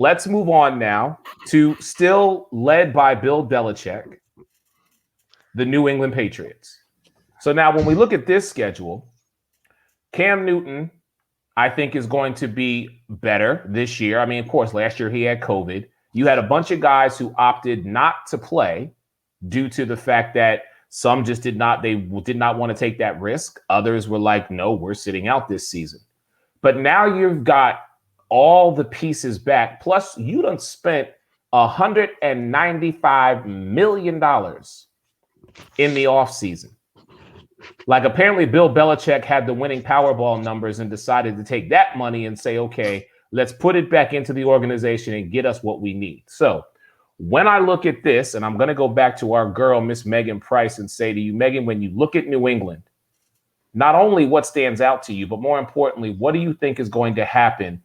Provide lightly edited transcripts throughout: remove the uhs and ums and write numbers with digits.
let's move on now to still led by Bill Belichick, the New England Patriots. So now when we look at this schedule, Cam Newton, I think, is going to be better this year. I mean, of course, last year he had COVID. You had a bunch of guys who opted not to play due to the fact that some just did not want to take that risk. Others were like, no, we're sitting out this season. But now you've got all the pieces back. Plus, you done spent $195 million in the offseason. Like, apparently Bill Belichick had the winning Powerball numbers and decided to take that money and say, okay, let's put it back into the organization and get us what we need. So when I look at this, and I'm going to go back to our girl, Miss Megan Price, and say to you, Megan, when you look at New England, not only what stands out to you, but more importantly, what do you think is going to happen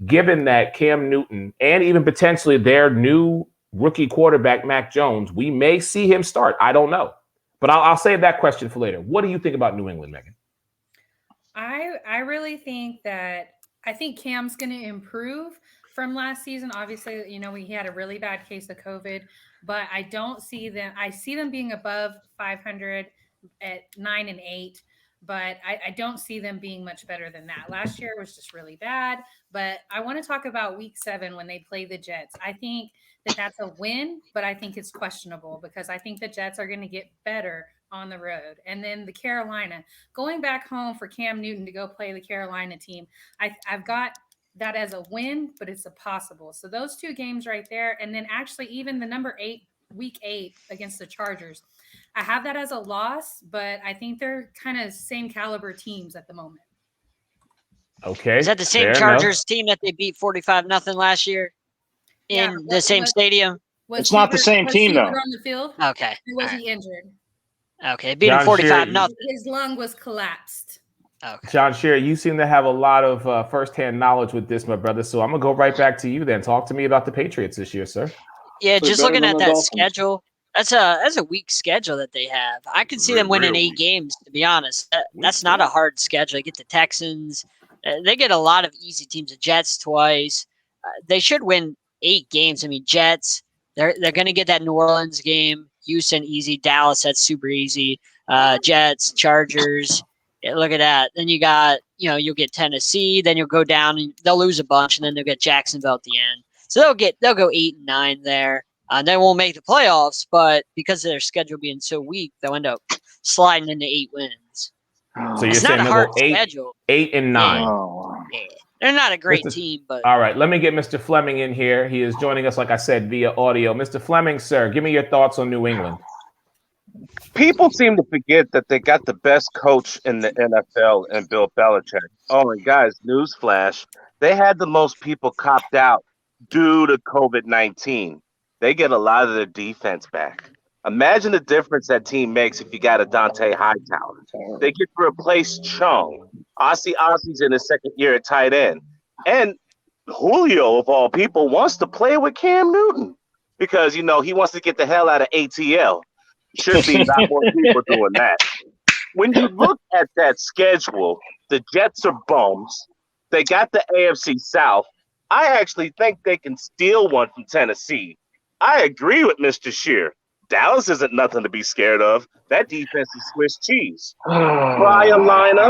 given that Cam Newton and even potentially their new rookie quarterback, Mac Jones, we may see him start? I don't know. But I'll save that question for later. What do you think about New England, Megan? I really think Cam's going to improve from last season. Obviously, he had a really bad case of COVID, but I don't see them. I see them being above 500 at 9-8, but I don't see them being much better than that. Last year was just really bad. But I want to talk about week 7 when they play the Jets. I think that's a win, but I think it's questionable because I think the Jets are going to get better on the road. And then the Carolina, going back home for Cam Newton to go play the Carolina team, I've got that as a win, but it's a possible. So those 2 games right there. And then actually even the number 8, week 8 against the Chargers, I have that as a loss, but I think they're kind of same caliber teams at the moment. Okay. Is that the same Chargers team that they beat 45-0 last year in the same stadium? It's not the same team, though. On the field? Okay. Or was he injured? Okay, beat him 45-0. His lung was collapsed. Okay. John Scherer, you seem to have a lot of firsthand knowledge with this, my brother. So I'm going to go right back to you then. Talk to me about the Patriots this year, sir. Yeah, just looking at that schedule, that's a weak schedule that they have. I can see them winning 8 games, to be honest. That's not a hard schedule. You get the Texans. They get a lot of easy teams. The Jets twice. They should win 8 games. I mean, Jets, they're going to get that New Orleans game. Houston, easy. Dallas, that's super easy. Jets, Chargers. Yeah, look at that. Then you got, you'll get Tennessee. Then you'll go down and they'll lose a bunch, and then they'll get Jacksonville at the end. So they'll go 8-9 there. They won't make the playoffs, but because of their schedule being so weak, they'll end up sliding into 8 wins. So you're saying they'll go 8 and 9. Yeah. They're not a great team, but all right. Let me get Mr. Fleming in here. He is joining us, like I said, via audio. Mr. Fleming, sir, give me your thoughts on New England. People seem to forget that they got the best coach in the NFL in Bill Belichick. Oh, and guys, newsflash, they had the most people copped out due to COVID-19. They get a lot of their defense back. Imagine the difference that team makes if you got a Dante Hightower. They get to replace Chung. Ossie's in his second year at tight end. And Julio, of all people, wants to play with Cam Newton because, he wants to get the hell out of ATL. Should be a lot more people doing that. When you look at that schedule, the Jets are bums. They got the AFC South. I actually think they can steal one from Tennessee. I agree with Mr. Scheer. Dallas isn't nothing to be scared of. That defense is Swiss cheese. Carolina,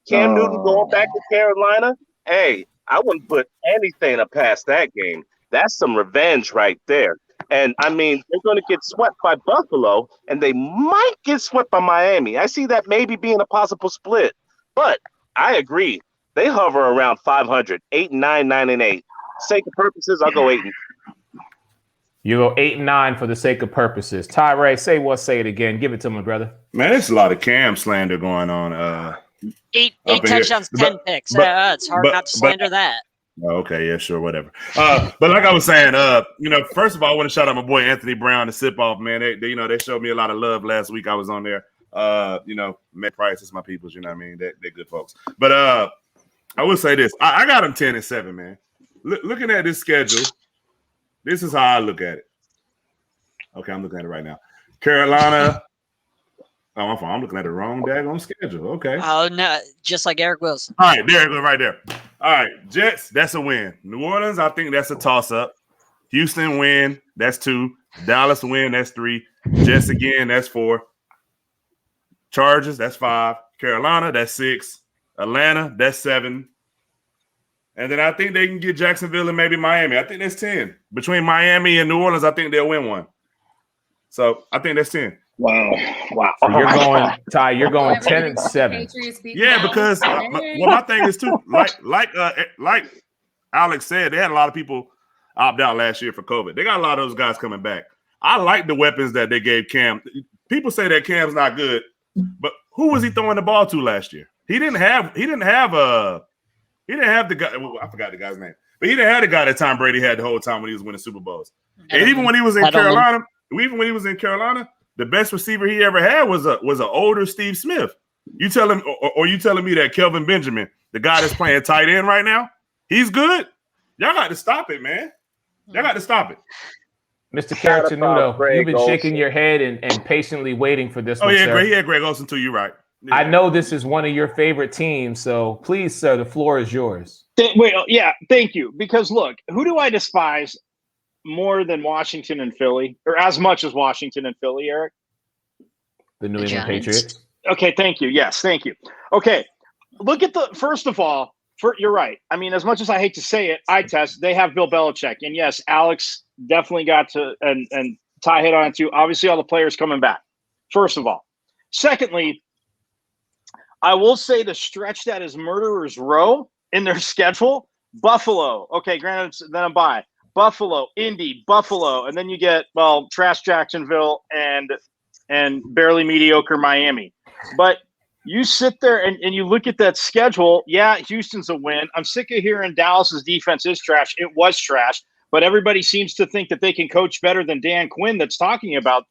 Cam Newton going back to Carolina. Hey, I wouldn't put anything past that game. That's some revenge right there. And, I mean, they're going to get swept by Buffalo, and they might get swept by Miami. I see that maybe being a possible split. But I agree. They hover around 500, 8-9, 9-8. Sake of purposes, I'll go 8. You go 8-9 for the sake of purposes. Tyree, say it again. Give it to me, brother. Man, there's a lot of Cam slander going on. 8 touchdowns, 10 picks. It's hard not to slander that. Okay, yeah, sure, whatever. But like I was saying, first of all, I want to shout out my boy Anthony Brown, the Sip Off, man. They showed me a lot of love last week. I was on there. Matt Price is my peoples, you know what I mean? They're good folks. But I will say this. I got them 10-7, man. Looking at this schedule, this is how I look at it. Okay, I'm looking at it right now. Carolina, Oh, my fault. I'm looking at the wrong daggone schedule. Okay. Oh no, just like Eric Wilson. All right, there you go, right there. All right, Jets, that's a win. New Orleans, I think that's a toss-up. Houston win, that's 2. Dallas win, that's 3. Jets again, that's 4. Chargers, that's 5. Carolina, that's 6. Atlanta, that's 7. And then I think they can get Jacksonville and maybe Miami. I think that's 10. Between Miami and New Orleans, I think they'll win one. So I think that's 10. Wow. So you're going, Ty, you're going 10 and 7. Yeah, because my thing is too, like Alex said, they had a lot of people opt out last year for COVID. They got a lot of those guys coming back. I like the weapons that they gave Cam. People say that Cam's not good, but who was he throwing the ball to last year? He didn't have the guy. Well, I forgot the guy's name, but he didn't have the guy that Tom Brady had the whole time when he was winning Super Bowls. And even when he was in Carolina, the best receiver he ever had was an older Steve Smith. You tell him, or you telling me that Kelvin Benjamin, the guy that's playing tight end right now, he's good? Y'all got to stop it, man. Y'all got to stop it. Mr. Caratenuto, you've been shaking your head and patiently waiting for this one, yeah, sir. Greg, he had Greg Olsen too. You're right. Yeah. I know this is one of your favorite teams, so please, sir, the floor is yours. Thank you. Because look, who do I despise more than Washington and Philly, or as much as Washington and Philly, Eric? The New England Patriots. Okay, thank you. Yes, thank you. Okay, look at first of all, you're right. I mean, as much as I hate to say it, they have Bill Belichick. And yes, Alex definitely got to, and Ty hit on it too. Obviously, all the players coming back, first of all. Secondly, I will say the stretch that is Murderer's Row in their schedule, Buffalo. Okay, granted, then a bye. Buffalo, Indy, Buffalo, and then you get, trash Jacksonville and barely mediocre Miami. But you sit there and you look at that schedule. Yeah, Houston's a win. I'm sick of hearing Dallas's defense is trash. It was trash, but everybody seems to think that they can coach better than Dan Quinn that's talking about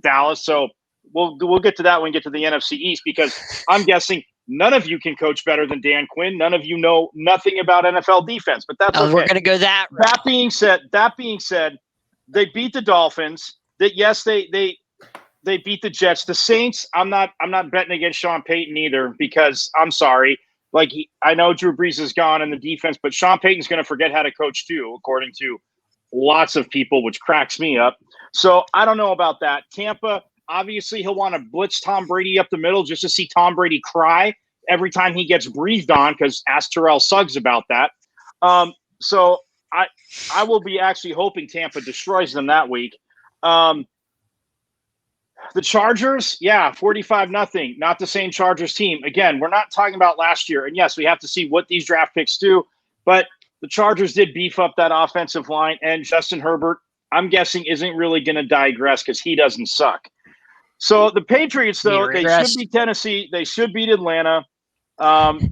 Dallas. So we'll get to that when we get to the NFC East, because I'm guessing none of you can coach better than Dan Quinn. None of you know nothing about NFL defense, but that's okay. We're going to go that route. That being said, they beat the Dolphins. They beat the Jets. The Saints, I'm not betting against Sean Payton either, because I'm sorry. I know Drew Brees is gone in the defense, but Sean Payton's going to forget how to coach too, according to lots of people, which cracks me up. So I don't know about that. Tampa, obviously he'll want to blitz Tom Brady up the middle just to see Tom Brady cry every time he gets breathed on, because ask Terrell Suggs about that. So I will be actually hoping Tampa destroys them that week. The Chargers, 45-0. Not the same Chargers team. Again, we're not talking about last year. And yes, we have to see what these draft picks do. But the Chargers did beef up that offensive line. And Justin Herbert, I'm guessing, isn't really going to digress because he doesn't suck. So the Patriots, though, they should beat Tennessee. They should beat Atlanta. They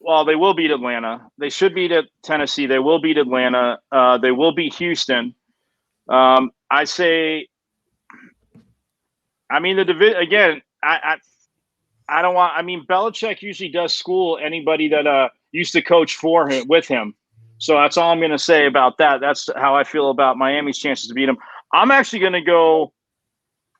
will beat Atlanta. They should beat Tennessee. They will beat Atlanta. They will beat Houston. I say... I mean, the division again. I don't want. I mean, Belichick usually does school anybody that used to coach with him. So that's all I'm going to say about that. That's how I feel about Miami's chances to beat him. I'm actually going to go.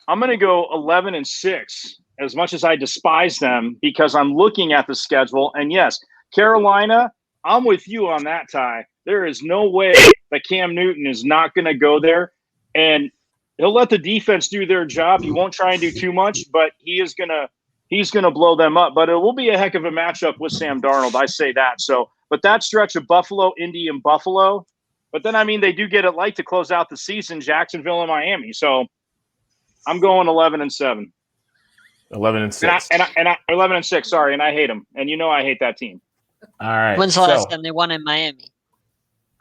I'm going to go 11-6. As much as I despise them, because I'm looking at the schedule, and yes, Carolina. I'm with you on that, Ty. There is no way that Cam Newton is not going to go there, and he'll let the defense do their job. He won't try and do too much, but he's gonna blow them up. But it will be a heck of a matchup with Sam Darnold. I say that. So, but that stretch of Buffalo, Indy, and Buffalo. But then, I mean, they do get it light to close out the season, Jacksonville and Miami. So I'm going 11-7. 11-6. And I 11-6. Sorry, and I hate them. And you know I hate that team. All right. When's the last time they won in Miami?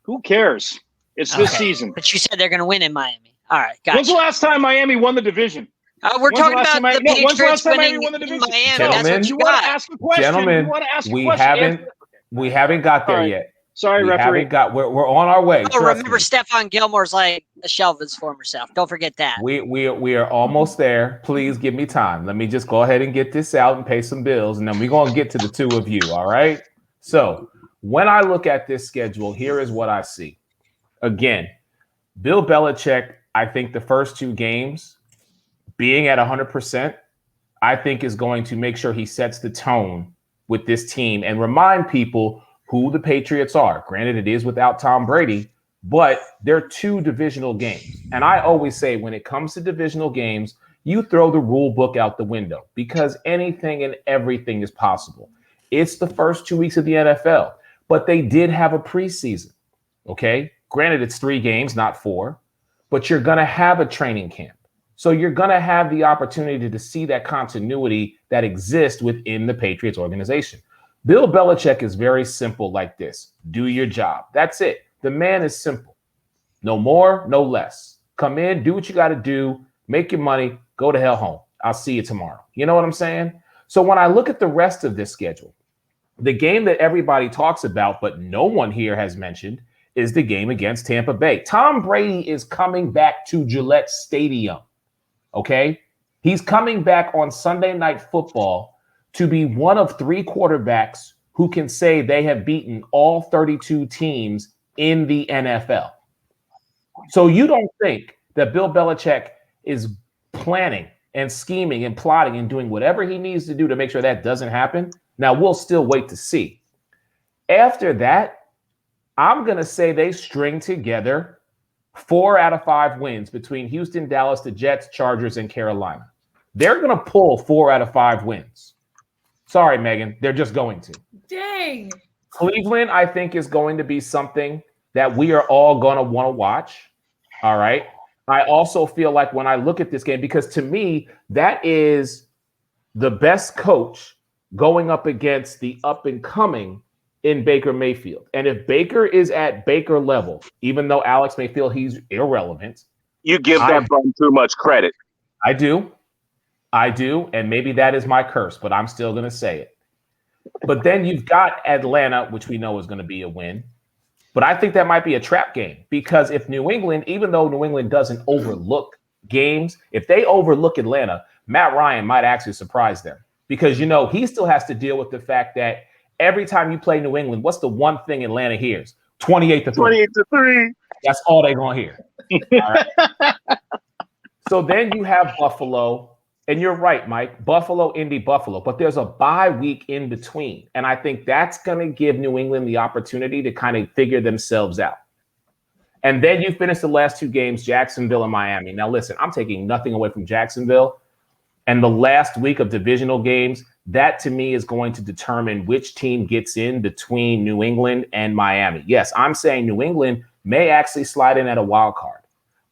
Who cares? It's this season. But you said they're going to win in Miami. All right, gotcha. When's the last time Miami won the division? We're talking about the Patriots winning in Miami. That's what you got. Ask a question. Gentlemen, we haven't got there yet. Sorry, referee. We're on our way. Oh, remember, Stephon Gilmore's like a shell of his former self. Don't forget that. We are almost there. Please give me time. Let me just go ahead and get this out and pay some bills, and then we're going to get to the two of you, all right? So when I look at this schedule, here is what I see. Again, Bill Belichick, I think the first two games, being at 100%, I think is going to make sure he sets the tone with this team and remind people who the Patriots are. Granted, it is without Tom Brady, but they're 2 divisional games. And I always say when it comes to divisional games, you throw the rule book out the window because anything and everything is possible. It's the first 2 weeks of the NFL, but they did have a preseason, okay? Granted, it's 3 games, not 4, but you're going to have a training camp. So you're going to have the opportunity to see that continuity that exists within the Patriots organization. Bill Belichick is very simple like this. Do your job. That's it. The man is simple. No more, no less. Come in, do what you got to do, make your money, go to hell home. I'll see you tomorrow. You know what I'm saying? So when I look at the rest of this schedule, the game that everybody talks about, but no one here has mentioned, is the game against Tampa Bay. Tom Brady is coming back to Gillette Stadium. Okay? He's coming back on Sunday Night Football to be one of 3 quarterbacks who can say they have beaten all 32 teams in the NFL. So you don't think that Bill Belichick is planning and scheming and plotting and doing whatever he needs to do to make sure that doesn't happen? Now, we'll still wait to see. After that, I'm going to say they string together 4 out of 5 wins between Houston, Dallas, the Jets, Chargers, and Carolina. They're going to pull 4 out of 5 wins. Sorry, Megan. They're just going to. Dang. Cleveland, I think, is going to be something that we are all going to want to watch. All right. I also feel like when I look at this game, because to me, that is the best coach going up against the up and coming in Baker Mayfield. And if Baker is at Baker level, even though Alex may feel he's irrelevant. You give that bum too much credit. I do. And maybe that is my curse, but I'm still going to say it. But then you've got Atlanta, which we know is going to be a win. But I think that might be a trap game because if New England, even though New England doesn't overlook games, if they overlook Atlanta, Matt Ryan might actually surprise them because, you know, he still has to deal with the fact that every time you play New England, what's the one thing Atlanta hears? 28-3. 28-3. That's all they're going to hear. All right. So then you have Buffalo. And you're right, Mike, Buffalo, Indy, Buffalo, but there's a bye week in between. And I think that's going to give New England the opportunity to kind of figure themselves out. And then you finish the last 2 games, Jacksonville and Miami. Now, listen, I'm taking nothing away from Jacksonville. And the last week of divisional games, that to me is going to determine which team gets in between New England and Miami. Yes, I'm saying New England may actually slide in at a wild card.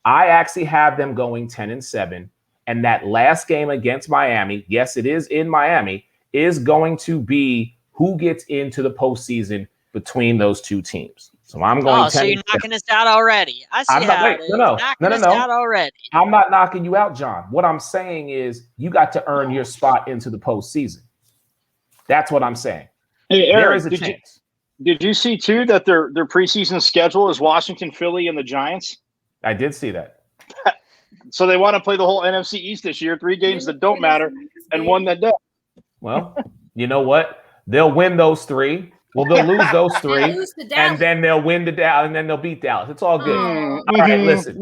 I actually have them going 10-7. And that last game against Miami, yes, it is in Miami, is going to be who gets into the postseason between those 2 teams. So I'm going. Oh, so you're knocking us out already? I see how it is. No. Out already. I'm not knocking you out, John. What I'm saying is you got to earn your spot into the postseason. That's what I'm saying. Hey, Eric, there is a chance. Did you see too that their preseason schedule is Washington, Philly, and the Giants? I did see that. So they want to play the whole NFC East this year, 3 games that don't matter and 1 that does. Well, you know what? They'll win those 3. Well, they'll lose those 3, and then they'll win and then they'll beat Dallas. It's all good. All right, listen.